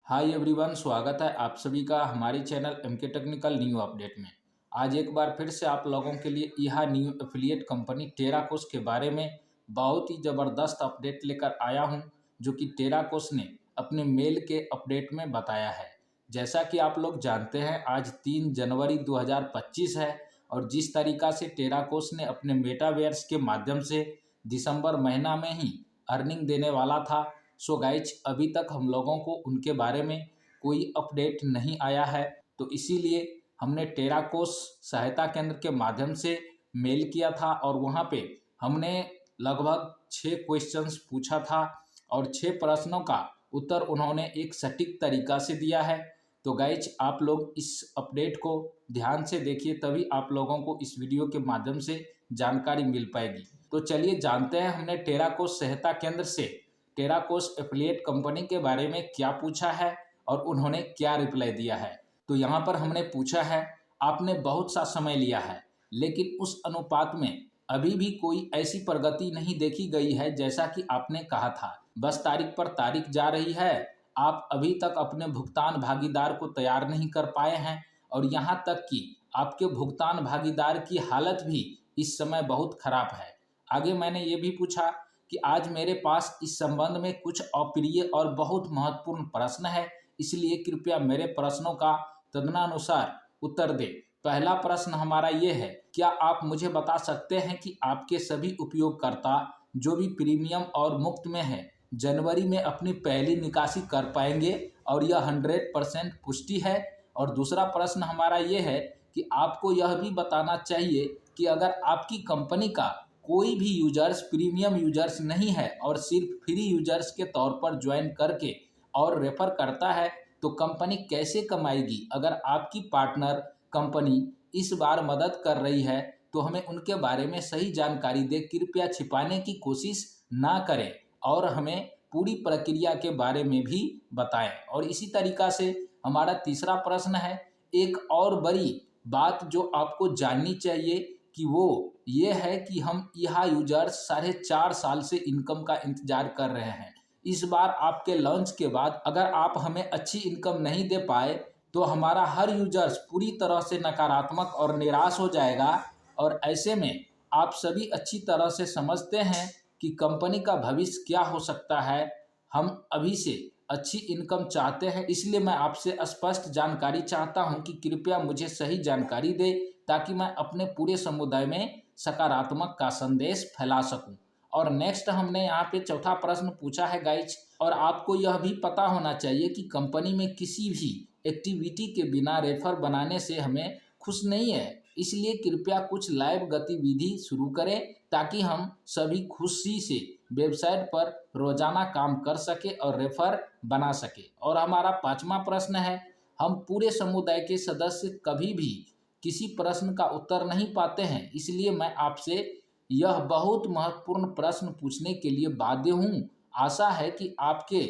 Hi everyone, स्वागत है आप सभी का हमारे channel MK technical new update में। आज एक बार फिर से आप लोगों के लिए यह न्यू एफिलिएट कंपनी टेराकोस के बारे में बहुत ही ज़बरदस्त अपडेट लेकर आया हूं, जो कि टेराकोस ने अपने मेल के अपडेट में बताया है। जैसा कि आप लोग जानते हैं, आज 3 जनवरी 2025 है और जिस तरीक़ा से टेराकोस ने अपने मेटावर्स के माध्यम से दिसंबर महीना में ही अर्निंग देने वाला था, सो गाइज अभी तक हम लोगों को उनके बारे में कोई अपडेट नहीं आया है। तो इसीलिए हमने टेराकोस सहायता केंद्र के माध्यम से मेल किया था और वहाँ पे हमने लगभग 6 क्वेश्चंस पूछा था और 6 प्रश्नों का उत्तर उन्होंने एक सटीक तरीका से दिया है। तो गाइज आप लोग इस अपडेट को ध्यान से देखिए, तभी आप लोगों को इस वीडियो के माध्यम से जानकारी मिल पाएगी। तो चलिए जानते हैं हमने टेराकोस सहायता केंद्र से टेराकोस एफिलिएट कंपनी के बारे में क्या पूछा है और उन्होंने क्या रिप्लाई दिया है। तो यहाँ पर हमने पूछा है, आपने बहुत सा समय लिया है लेकिन उस अनुपात में अभी भी कोई ऐसी प्रगति नहीं देखी गई है जैसा कि आपने कहा था। बस तारीख पर तारीख जा रही है, आप अभी तक अपने भुगतान भागीदार को तैयार नहीं कर पाए हैं और यहाँ तक कि आपके भुगतान भागीदार की हालत भी इस समय बहुत खराब है। आगे मैंने ये भी पूछा कि आज मेरे पास इस संबंध में कुछ अप्रिय और बहुत महत्वपूर्ण प्रश्न है, इसलिए कृपया मेरे प्रश्नों का तदनुसार उत्तर दें। पहला प्रश्न हमारा ये है, क्या आप मुझे बता सकते हैं कि आपके सभी उपयोगकर्ता जो भी प्रीमियम और मुफ्त में है जनवरी में अपनी पहली निकासी कर पाएंगे, और यह 100% पुष्टि है। और दूसरा प्रश्न हमारा ये है कि आपको यह भी बताना चाहिए कि अगर आपकी कंपनी का कोई भी यूजर्स प्रीमियम यूजर्स नहीं है और सिर्फ फ्री यूजर्स के तौर पर ज्वाइन करके और रेफर करता है तो कंपनी कैसे कमाएगी। अगर आपकी पार्टनर कंपनी इस बार मदद कर रही है तो हमें उनके बारे में सही जानकारी दे, कृपया छिपाने की कोशिश ना करें और हमें पूरी प्रक्रिया के बारे में भी बताएं। और इसी तरीका से हमारा तीसरा प्रश्न है, एक और बड़ी बात जो आपको जाननी चाहिए कि वो ये है कि हम यह यूजर्स 4.5 साल से इनकम का इंतजार कर रहे हैं। इस बार आपके लॉन्च के बाद अगर आप हमें अच्छी इनकम नहीं दे पाए तो हमारा हर यूजर्स पूरी तरह से नकारात्मक और निराश हो जाएगा। और ऐसे में आप सभी अच्छी तरह से समझते हैं कि कंपनी का भविष्य क्या हो सकता है। हम अभी से अच्छी इनकम चाहते हैं, इसलिए मैं आपसे स्पष्ट जानकारी चाहता हूं कि कृपया मुझे सही जानकारी दें ताकि मैं अपने पूरे समुदाय में सकारात्मक का संदेश फैला सकूं। और नेक्स्ट हमने यहाँ पे चौथा प्रश्न पूछा है गाइज, और आपको यह भी पता होना चाहिए कि कंपनी में किसी भी एक्टिविटी के बिना रेफर बनाने से हमें खुश नहीं है, इसलिए कृपया कुछ लाइव गतिविधि शुरू करें ताकि हम सभी खुशी से वेबसाइट पर रोजाना काम कर सके और रेफर बना सके। और हमारा पांचवा प्रश्न है, हम पूरे समुदाय के सदस्य कभी भी किसी प्रश्न का उत्तर नहीं पाते हैं, इसलिए मैं आपसे यह बहुत महत्वपूर्ण प्रश्न पूछने के लिए बाध्य हूँ। आशा है कि आपके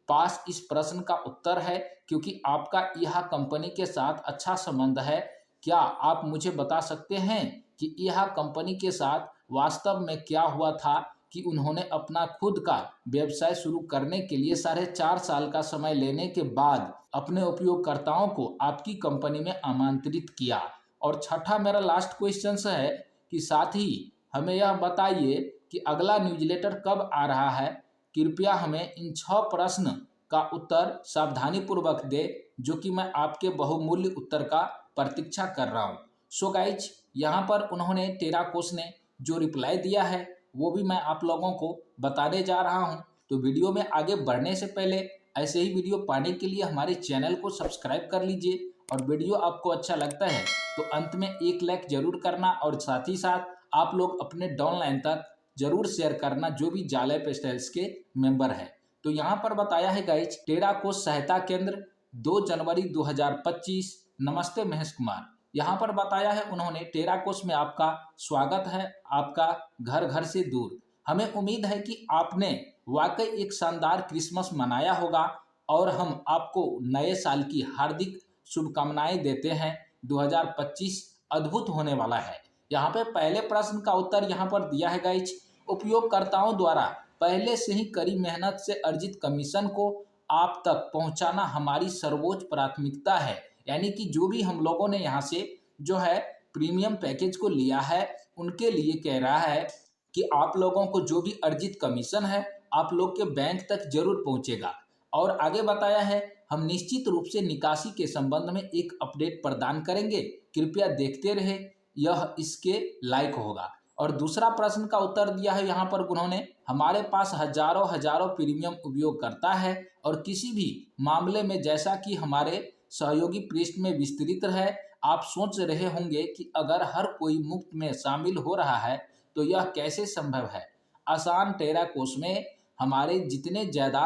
पास इस प्रश्न का उत्तर है क्योंकि आपका यह कंपनी के साथ अच्छा संबंध है। क्या आप मुझे बता सकते हैं कि यह कंपनी के साथ वास्तव में क्या हुआ था कि उन्होंने अपना खुद का व्यवसाय शुरू करने के लिए 4.5 साल का समय लेने के बाद अपने उपयोगकर्ताओं को आपकी कंपनी में आमंत्रित किया। और छठा मेरा लास्ट क्वेश्चन है कि साथ ही हमें यह बताइए कि अगला न्यूज़लेटर कब आ रहा है। कृपया हमें इन 6 प्रश्न का उत्तर सावधानीपूर्वक दे, जो कि मैं आपके बहुमूल्य उत्तर का प्रतीक्षा कर रहा हूँ। सो गाइज यहाँ पर उन्होंने टेराकोस ने जो रिप्लाई दिया है वो भी मैं आप लोगों को बताने जा रहा हूँ। तो वीडियो में आगे बढ़ने से पहले ऐसे ही वीडियो पाने के लिए हमारे चैनल को सब्सक्राइब कर लीजिए, और वीडियो आपको अच्छा लगता है तो अंत में एक लाइक जरूर करना, और साथ ही साथ आप लोग अपने डाउनलाइन तक जरूर शेयर करना जो भी जाले पेस्टल्स के मेंबर है। तो यहाँ पर बताया है गाइज, टेराकोस सहायता केंद्र 2 जनवरी 2025। नमस्ते महेश कुमार। यहाँ पर बताया है उन्होंने, टेराकोस में आपका स्वागत है, आपका घर घर से दूर। हमें उम्मीद है कि आपने वाकई एक शानदार क्रिसमस मनाया होगा और हम आपको नए साल की हार्दिक शुभकामनाएं देते हैं। 2025 अद्भुत होने वाला है। यहाँ पे पहले प्रश्न का उत्तर यहाँ पर दिया है गाइज, उपयोगकर्ताओं द्वारा पहले से ही कड़ी मेहनत से अर्जित कमीशन को आप तक पहुंचाना हमारी सर्वोच्च प्राथमिकता है। यानी कि जो भी हम लोगों ने यहाँ से जो है प्रीमियम पैकेज को लिया है, उनके लिए कह रहा है कि आप लोगों को जो भी अर्जित कमीशन है आप लोग के बैंक तक जरूर पहुंचेगा। और आगे बताया है, हम निश्चित रूप से निकासी के संबंध में एक अपडेट प्रदान करेंगे, कृपया देखते रहे, यह इसके लायक होगा। और दूसरा प्रश्न का उत्तर दिया है यहाँ पर उन्होंने, हमारे पास हजारों हजारों प्रीमियम उपयोगकर्ता है और किसी भी मामले में जैसा कि हमारे सहयोगी पृष्ठ में विस्तृत है, आप सोच रहे होंगे कि अगर हर कोई मुफ्त में शामिल हो रहा है तो यह कैसे संभव है। आसान टेराकोस में हमारे जितने ज़्यादा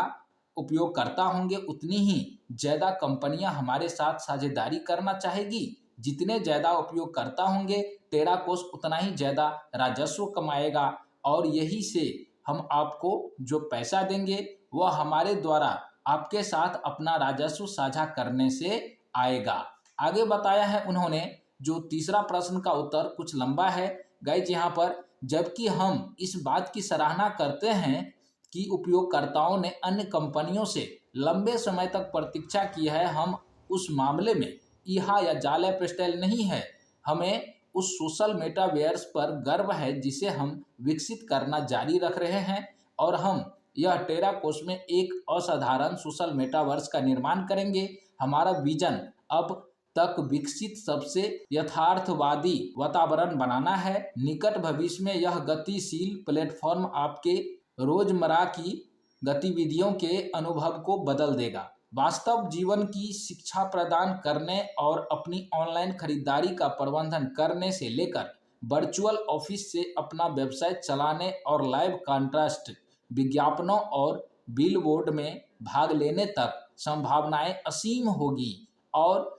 उपयोगकर्ता होंगे उतनी ही ज़्यादा कंपनियां हमारे साथ साझेदारी करना चाहेगी। जितने ज़्यादा उपयोगकर्ता होंगे टेराकोस उतना ही ज़्यादा राजस्व कमाएगा और यही से हम आपको जो पैसा देंगे वह हमारे द्वारा आपके साथ अपना राजस्व साझा करने से आएगा। आगे बताया है उन्होंने, जो तीसरा प्रश्न का उत्तर कुछ लंबा है गाइज यहाँ पर, जबकि हम इस बात की सराहना करते हैं कि उपयोगकर्ताओं ने अन्य कंपनियों से लंबे समय तक प्रतीक्षा की है, हम उस मामले में ईहा या जाल लाइफस्टाइल नहीं है। हमें उस सोशल मेटावर्स पर गर्व है जिसे हम विकसित करना जारी रख रहे हैं और हम यह टेराकोस में एक असाधारण सोशल मेटावर्स का निर्माण करेंगे। हमारा विजन अब तक विकसित सबसे यथार्थवादी वातावरण बनाना है। निकट भविष्य में यह गतिशील प्लेटफॉर्म आपके रोजमर्रा की गतिविधियों के अनुभव को बदल देगा। वास्तव जीवन की शिक्षा प्रदान करने और अपनी ऑनलाइन खरीदारी का प्रबंधन करने से लेकर वर्चुअल ऑफिस से अपना व्यवसाय चलाने और लाइव कॉन्ट्रास्ट विज्ञापनों और बिलबोर्ड में भाग लेने तक संभावनाएं असीम होगी और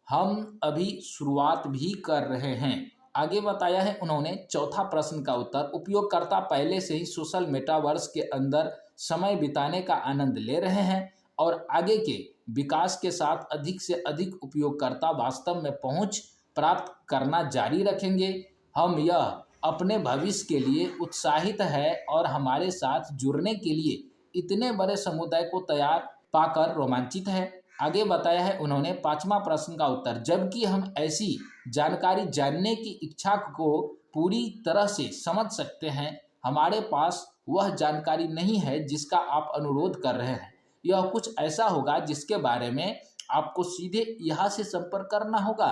हम अभी शुरुआत भी कर रहे हैं। आगे बताया है उन्होंने, चौथा प्रश्न का उत्तर, उपयोगकर्ता पहले से ही सोशल मेटावर्स के अंदर समय बिताने का आनंद ले रहे हैं और आगे के विकास के साथ अधिक से अधिक उपयोगकर्ता वास्तव में पहुंच प्राप्त करना जारी रखेंगे। हम यह अपने भविष्य के लिए उत्साहित है और हमारे साथ जुड़ने के लिए इतने बड़े समुदाय को तैयार पाकर रोमांचित है। आगे बताया है उन्होंने, पांचवा प्रश्न का उत्तर, जबकि हम ऐसी जानकारी जानने की इच्छा को पूरी तरह से समझ सकते हैं, हमारे पास वह जानकारी नहीं है जिसका आप अनुरोध कर रहे हैं। यह कुछ ऐसा होगा जिसके बारे में आपको सीधे यहाँ से संपर्क करना होगा।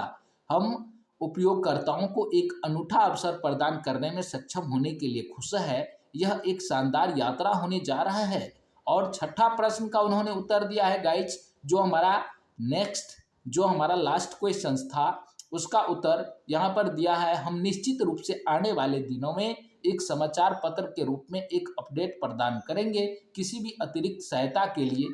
हम उपयोगकर्ताओं को एक अनूठा अवसर प्रदान करने में सक्षम होने के लिए खुश है। यह एक शानदार यात्रा होने जा रहा है। और छठा प्रश्न का उन्होंने उत्तर दिया है गाइज, जो हमारा लास्ट क्वेश्चन था उसका उत्तर यहाँ पर दिया है, हम निश्चित रूप से आने वाले दिनों में एक समाचार पत्र के रूप में एक अपडेट प्रदान करेंगे। किसी भी अतिरिक्त सहायता के लिए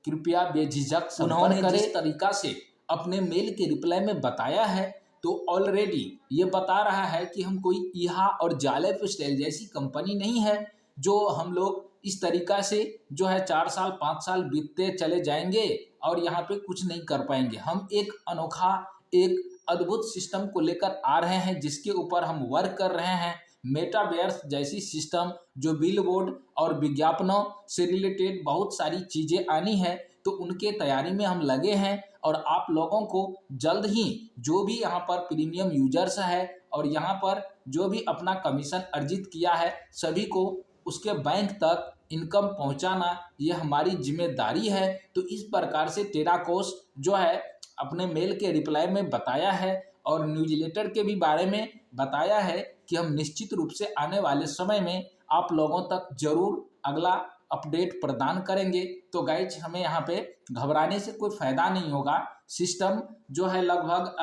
कृपया बेझिझक संपर्क करें। जिस तरीका से अपने मेल के रिप्लाई में बताया है तो ऑलरेडी ये बता रहा है कि हम कोई ईहा और जाल लाइफस्टाइल जैसी कंपनी नहीं है जो हम लोग इस तरीका से जो है 4 साल 5 साल बीतते चले जाएंगे और यहाँ पे कुछ नहीं कर पाएंगे। हम एक अनोखा एक अद्भुत सिस्टम को लेकर आ रहे हैं जिसके ऊपर हम वर्क कर रहे हैं। मेटावर्स जैसी सिस्टम जो बिलबोर्ड और विज्ञापनों से रिलेटेड बहुत सारी चीज़ें आनी है, तो उनके तैयारी में हम लगे हैं और आप लोगों को जल्द ही जो भी यहाँ पर प्रीमियम यूजर्स है और यहाँ पर जो भी अपना कमीशन अर्जित किया है सभी को उसके बैंक तक इनकम पहुंचाना ये हमारी जिम्मेदारी है। तो इस प्रकार से टेराकोस जो है अपने मेल के रिप्लाई में बताया है और न्यूज़लेटर के भी बारे में बताया है कि हम निश्चित रूप से आने वाले समय में आप लोगों तक जरूर अगला अपडेट प्रदान करेंगे। तो गाइज हमें यहाँ पे घबराने से कोई फ़ायदा नहीं होगा। सिस्टम जो है लगभग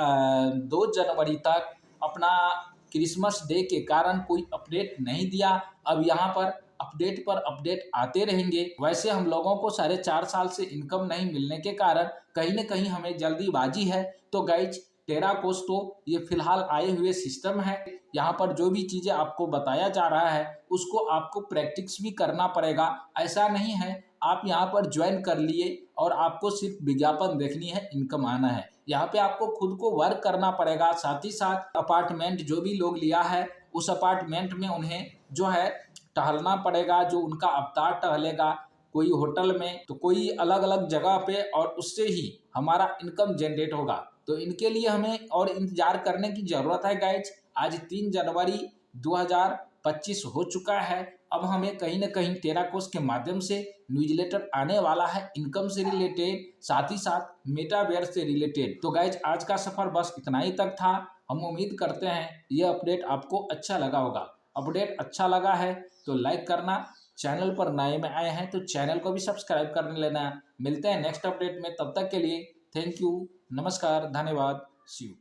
2 जनवरी तक अपना क्रिसमस डे के कारण कोई अपडेट नहीं दिया। अब यहाँ पर अपडेट आते रहेंगे। वैसे हम लोगों को 4.5 साल से इनकम नहीं मिलने के कारण कहीं न कहीं हमें जल्दीबाजी है। तो गाइज टेराकोस तो ये फिलहाल आए हुए सिस्टम है। यहाँ पर जो भी चीज़ें आपको बताया जा रहा है उसको आपको प्रैक्टिस भी करना पड़ेगा। ऐसा नहीं है आप यहाँ पर ज्वाइन कर लिए और आपको सिर्फ विज्ञापन देखनी है, इनकम आना है। यहाँ पे आपको खुद को वर्क करना पड़ेगा। साथ ही साथ अपार्टमेंट जो भी लोग लिया है उस अपार्टमेंट में उन्हें जो है टहलना पड़ेगा। जो उनका अवतार टहलेगा कोई होटल में, तो कोई अलग अलग जगह पे, और उससे ही हमारा इनकम जनरेट होगा। तो इनके लिए हमें और इंतजार करने की जरूरत है गाइज। आज 3 जनवरी 2025 हो चुका है। अब हमें कहीं ना कहीं टेराकोस के माध्यम से न्यूज़लेटर आने वाला है, इनकम से रिलेटेड, साथ ही साथ मेटावर्स से रिलेटेड। तो गाइज आज का सफर बस इतना ही तक था। हम उम्मीद करते हैं यह अपडेट आपको अच्छा लगा होगा। अपडेट अच्छा लगा है तो लाइक करना, चैनल पर नए में आए हैं तो चैनल को भी सब्सक्राइब कर लेना। मिलते हैं नेक्स्ट अपडेट में, तब तक के लिए थैंक यू, नमस्कार, धन्यवाद, सी यू।